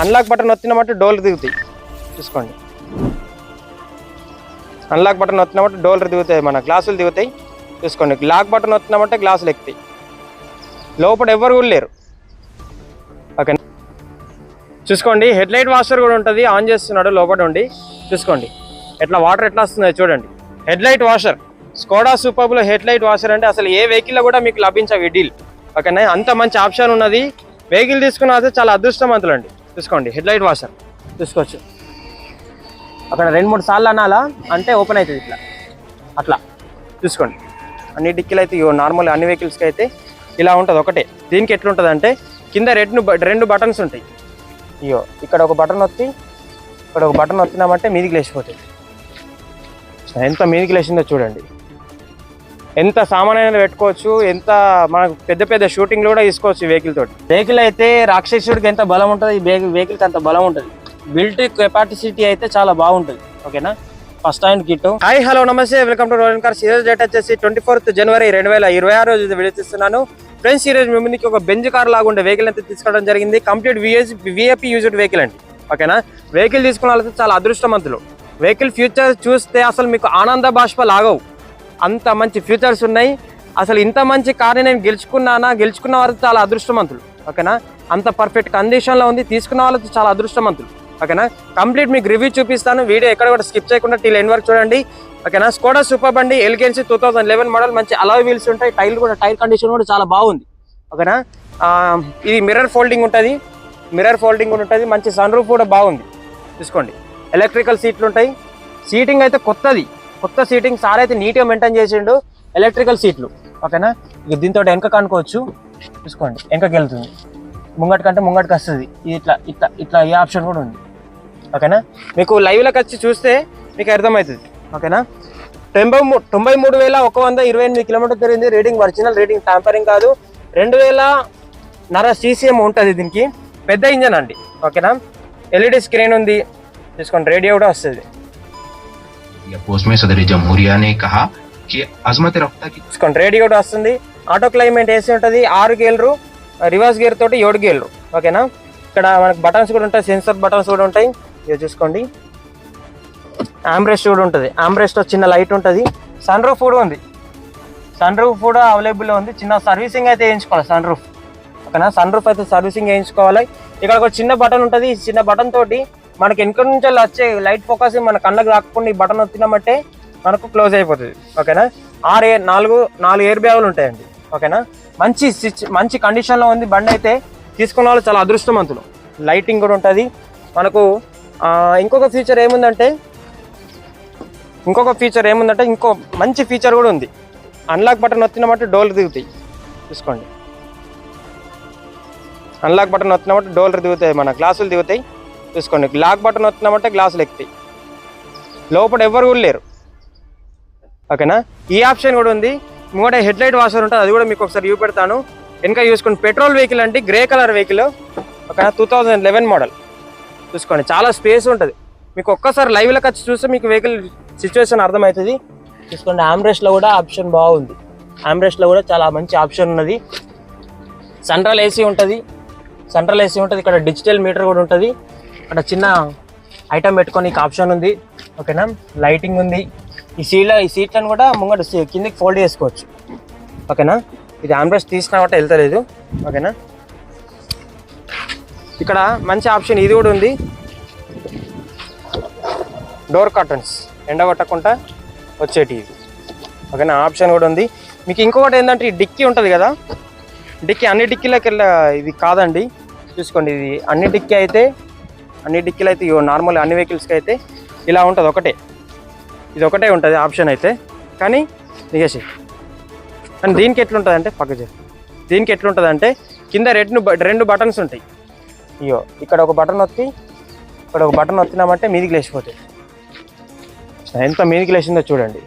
Unlock button నొత్తినామంటే డోర్లు దిగుతాయి. చూసుకోండి, అన్లాక్ బటన్ నొత్తినామంటే డోర్లు దిగుతాయి, మన గ్లాసులు దిగుతాయి. చూసుకోండి, లాక్ బటన్ నొత్తినామంటే గ్లాసులు ఎక్కుతాయి. లోపల ఎవరు కూడా లేరు. ఓకే, చూసుకోండి హెడ్ లైట్ వాషర్ కూడా ఉంటుంది. ఆన్ చేస్తున్నాడు లోపల ఉండి. చూసుకోండి ఎట్లా వాటర్ ఎట్లా వస్తుందో చూడండి. హెడ్ లైట్ వాషర్, స్కోడా సూపర్బ్లో హెడ్ లైట్ వాషర్ అంటే అసలు ఏ వెహికల్లో కూడా మీకు లభించవు ఈ డీల్. ఓకేనా, అంత మంచి ఆప్షన్ ఉన్నది. వెహికల్ తీసుకున్న అయితే చాలా అదృష్టవంతులు అండి. చూసుకోండి హెడ్ లైట్ వాషర్ చూసుకోవచ్చు. అక్కడ 2-3 సార్లు అనాలా అంటే ఓపెన్ అవుతుంది ఇట్లా అట్లా. చూసుకోండి అన్ని డిక్కీలు అయితే నార్మల్ అన్ని వెహికల్స్కి అయితే ఇలా ఉంటుంది. ఒకటే దీనికి ఎట్లుంటుంది అంటే కింద 2 బటన్స్ ఉంటాయి. ఇయో ఇక్కడ ఒక బటన్ నొత్తి ఇక్కడ ఒక బటన్ నొత్తినామంటే మీదికి లేచిపోతుంది. ఎంత మీదికి లేచిందో చూడండి. ఎంత సామాన్యంగా పెట్టుకోవచ్చు, ఎంత మనకు పెద్ద పెద్ద షూటింగ్లు కూడా తీసుకోవచ్చు ఈ వెహికల్ తోటి. వెహికల్ అయితే రాక్షసుడికి ఎంత బలం ఉంటుంది, ఈ వెహికల్కి అంత బలం ఉంటుంది. బిల్ట్ కెపాసిటీ అయితే చాలా బాగుంటుంది. ఓకేనా, first hand kit. Hi hello నమస్తే, వెల్కమ్ టు రోయల్ కార్స్. ఈరోజు డేట్ వచ్చేసి 24 జనవరి 2026 రోజు వీడియో తీస్తున్నాను. ఫ్రెండ్స్ ఈరోజు మీ ముందుకి ఒక బెంజ్ కార్ లాగా ఉండే వెహికల్ అయితే తీసుకోవడం జరిగింది. కంప్లీట్ విఐపి యూజ్డ్ వెహికల్ అండి. ఓకేనా, వెహికల్ తీసుకున్న వాళ్ళతో చాలా అదృష్టవంతులు. వెహికల్ ఫ్యూచర్స్ చూస్తే అసలు మీకు ఆనంద బాష్పాలు ఆగవు, అంత మంచి ఫ్యూచర్స్ ఉన్నాయి. అసలు ఇంత మంచి కార్ని నేను గెలుచుకున్న వారికి చాలా అదృష్టవంతులు. ఓకేనా, అంత పర్ఫెక్ట్ కండిషన్లో ఉంది. తీసుకున్న వాళ్ళతో చాలా అదృష్టవంతులు. ఓకేనా, కంప్లీట్ మీకు రివ్యూ చూపిస్తాను. వీడియో ఎక్కడ కూడా స్కిప్ చేయకుండా టిల్ ఎండ్ వరకు చూడండి. ఓకేనా, స్కోడా సూపర్ బండి ఎల్కెన్సీ 2011 మోడల్, మంచి అలాయ్ వీల్స్ ఉంటాయి. టైర్ కండిషన్ కూడా చాలా బాగుంది. ఓకేనా, ఇది మిర్రర్ ఫోల్డింగ్ ఉంటుంది. మంచి సన్ రూఫ్ కూడా బాగుంది. చూసుకోండి, ఎలక్ట్రికల్ సీట్లు ఉంటాయి. సీటింగ్ అయితే కొత్త సీటింగ్ సార్ అయితే నీట్గా మెయింటైన్ చేసిండు. ఎలక్ట్రికల్ సీట్లు. ఓకేనా, ఇక దీంతో వెనక అనుకోవచ్చు. చూసుకోండి వెనకకి వెళ్తుంది, ముంగటి కంటే ముంగటికి వస్తుంది. ఇట్లా ఇట్లా ఇట్లా ఈ ఆప్షన్ కూడా ఉంది. ఓకేనా, మీకు లైవ్లోకి వచ్చి చూస్తే మీకు అర్థమవుతుంది. ఓకేనా, 93,128 కిలోమీటర్ తిరిగింది. రీడింగ్ ఒరిజినల్ రీడింగ్, టాంపరింగ్ కాదు. 2,500 CCM ఉంటుంది. దీనికి పెద్ద ఇంజన్ అండి. ఓకేనా, ఎల్ఈడి స్క్రీన్ ఉంది. చూసుకోండి, రేడియో కూడా వస్తుంది. చూసుకోండి, రేడియో కూడా వస్తుంది. ఆటో క్లైమేట్ ఏసీ ఉంటుంది. 6 గేర్లు, రివర్స్ గేర్ తోటి 7 గేర్లు. ఓకేనా, ఇక్కడ మనకు బటన్స్ కూడా ఉంటాయి, సెన్సర్ బటన్స్ కూడా ఉంటాయి. ఇవి చూసుకోండి, ఆంబ్రెస్ట్ కూడా ఉంటుంది. ఆంబ్రెస్ట్ చిన్న లైట్ ఉంటుంది. సన్ రూఫ్ కూడా ఉంది. సన్ రూఫ్ కూడా అవైలబుల్లో ఉంది. చిన్న సర్వీసింగ్ అయితే వేయించుకోవాలి సన్ రూఫ్. ఓకేనా, సన్ రూఫ్ అయితే సర్వీసింగ్ వేయించుకోవాలి. ఇక్కడ ఒక చిన్న బటన్ ఉంటుంది. ఈ చిన్న బటన్ తోటి మనకి వెనక నుంచి వచ్చే లైట్ ఫోకస్ మన కళ్ళకు రాకుండా ఈ బటన్ వచ్చినామంటే మనకు క్లోజ్ అయిపోతుంది. ఓకేనా, 4 ఎయిర్ బ్యాగులు ఉంటాయండి. ఓకేనా, మంచి కండిషన్లో ఉంది బండి అయితే. తీసుకున్న వాళ్ళు చాలా అదృష్టవంతులు. లైటింగ్ కూడా ఉంటుంది మనకు. ఇంకొక ఫీచర్ ఏముందంటే ఇంకో మంచి ఫీచర్ కూడా ఉంది. అన్లాక్ బటన్ నొత్తినామంటే డోర్లు దిగుతాయి. చూసుకోండి, అన్లాక్ బటన్ నొత్తినామంటే డోర్లు దిగుతాయి, మన గ్లాసులు దిగుతాయి. చూసుకోండి, లాక్ బటన్ నొత్తినామంటే గ్లాసులు ఎక్కుతాయి. లోపల ఎవరు కూడా లేరు. ఓకేనా, ఈ ఆప్షన్ కూడా ఉంది. ముంగట హెడ్ లైట్ వాషర్ ఉంటుంది, అది కూడా మీకు ఒకసారి చూపెడతాను. వెనక చూసుకోండి, పెట్రోల్ వెహికల్ అండి, గ్రే కలర్ వెహికల్. ఓకేనా, 2011 మోడల్. చూసుకోండి, చాలా స్పేస్ ఉంటుంది. మీకు ఒక్కసారి లైవ్లోకి వచ్చి చూస్తే మీకు వెహికల్ సిచ్యువేషన్ అర్థమవుతుంది. చూసుకోండి, ఆంబ్రెస్ట్లో కూడా ఆప్షన్ బాగుంది. ఆంబ్రెస్ట్లో కూడా చాలా మంచి ఆప్షన్ ఉన్నది. సెంట్రల్ ఏసీ ఉంటుంది. ఇక్కడ డిజిటల్ మీటర్ కూడా ఉంటుంది. అక్కడ చిన్న ఐటమ్ పెట్టుకొని ఆప్షన్ ఉంది. ఓకేనా, లైటింగ్ ఉంది. ఈ సీట్లను కూడా ముంగట కిందకి ఫోల్డ్ చేసుకోవచ్చు. ఓకేనా, ఇది ఆంబ్రెస్ట్ తీసుకున్నట్టు వెళ్తలేదు. ఓకేనా, ఇక్కడ మంచి ఆప్షన్ ఇది కూడా ఉంది. డోర్ కర్టన్స్ ఎండ పట్టకుండా వచ్చేటి ఇది. ఓకేనా, ఆప్షన్ కూడా ఉంది. మీకు ఇంకొకటి ఏంటంటే ఈ డిక్కీ ఉంటుంది కదా, అన్ని డిక్కీలకి ఇది కాదండి. చూసుకోండి, ఇది అన్ని డిక్కీలు అయితే నార్మల్ అన్ని వెహికల్స్కి అయితే ఇలా ఉంటుంది. ఇది ఒకటే ఉంటుంది ఆప్షన్ అయితే. కానీ నిగేసి కానీ దీనికి ఎట్లుంటుంది అంటే కింద 2 బటన్స్ ఉంటాయి. ఇక్కడ ఒక బటన్ నొత్తినామంటే మీదికి లేచిపోతాయి. ఎంత మీదికి లేచిందో చూడండి.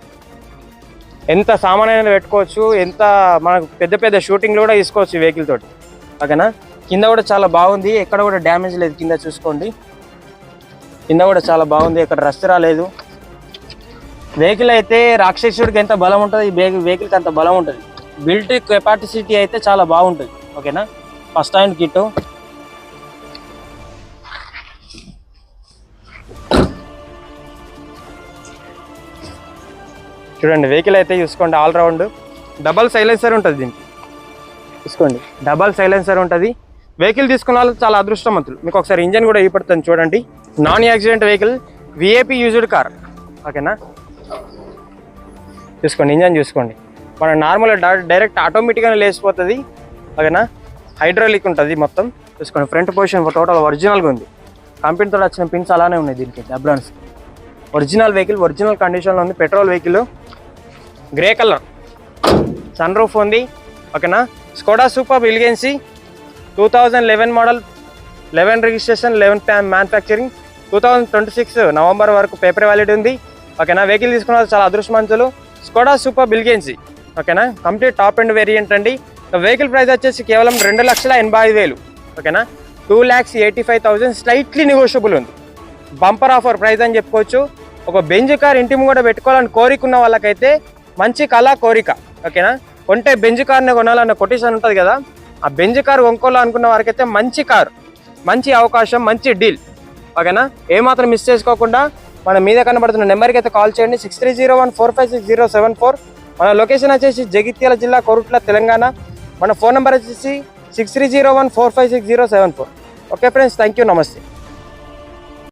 ఎంత సామాన్యంగా పెట్టుకోవచ్చు, ఎంత మనకు పెద్ద పెద్ద షూటింగ్లు కూడా తీసుకోవచ్చు ఈ వెహికల్ తోటి. ఓకేనా, కింద కూడా చాలా బాగుంది. ఎక్కడ కూడా డ్యామేజ్ లేదు. కింద చూసుకోండి, కింద కూడా చాలా బాగుంది. ఎక్కడ రస్ట్ రాలేదు. వెహికల్ అయితే రాక్షసుడికి ఎంత బలం ఉంటుంది, ఈ వెహికల్కి అంత బలం ఉంటుంది. బిల్ట్ కెపాసిటీ అయితే చాలా బాగుంటుంది. ఓకేనా, ఫస్ట్ హ్యాండ్ కిట్. చూడండి వెహికల్ అయితే చూసుకోండి ఆల్రౌండ్ డబల్ సైలెన్సర్ ఉంటుంది దీనికి. చూసుకోండి డబల్ సైలెన్సర్ ఉంటుంది. వెహికల్ తీసుకున్న వాళ్ళు చాలా అదృష్టవంతులు. మీకు ఒకసారి ఇంజన్ కూడా ఇవ్వబడుతుంది చూడండి. Non accident vehicle, VIP used car. ఓకేనా, చూసుకోండి ఇంజన్ చూసుకోండి. మన నార్మల్ డైరెక్ట్ ఆటోమేటిక్గానే లేచిపోతుంది. ఓకేనా, హైడ్రాలిక్ ఉంటుంది మొత్తం. చూసుకోండి ఫ్రంట్ పొజిషన్ టోటల్ ఒరిజినల్గా ఉంది. కంపెనీతో వచ్చిన పిన్స్ అలానే ఉన్నాయి దీనికి. డబ్లాన్స్ ఒరిజినల్ వెహికల్, ఒరిజినల్ కండిషన్లో ఉంది. Petrol vehicle, grey colour, sunroof ఉంది. ఓకేనా, Skoda Superb elegance 2011 model, 11 registration, 11 manufacturing, 2026 November వరకు పేపర్ వ్యాలిడ్ ఉంది. ఓకేనా, వెహికల్ తీసుకున్న చాలా అదృష్టవంతులు. Skoda Superb elegance. ఓకేనా, కంప్లీట్ టాప్ ఎండ్ వేరియంట్ అండి. వెహికల్ ప్రైస్ వచ్చేసి కేవలం 2,85,000. ఓకేనా, 2,85,000 స్లైట్లీ నెగోషియబుల్ ఉంది. బంపర్ ఆఫర్ ప్రైస్ అని చెప్పుకోవచ్చు. ఒక బెంజ్ కార్ ఇంటి ముంగట పెట్టుకోవాలని కోరికున్న వాళ్ళకైతే మంచి కళ కోరిక. ఓకేనా, కొంటే బెంజ్ కార్ని కొనాలన్న కొటేషన్ ఉంటుంది కదా, ఆ బెంజ్ కార్ కొనుక్కోవాలనుకున్న వారికైతే మంచి కార్, మంచి అవకాశం, మంచి డీల్. ఓకేనా, ఏమాత్రం మిస్ చేసుకోకుండా మన మీద కనబడుతున్న నెంబర్కి అయితే కాల్ చేయండి. 6301456074. మన లొకేషన్ వచ్చేసి జగిత్యాల జిల్లా, కోరుట్ల, తెలంగాణ. మన ఫోన్ నెంబర్ వచ్చేసి 6301456074. ఓకే ఫ్రెండ్స్, థ్యాంక్ యూ, నమస్తే.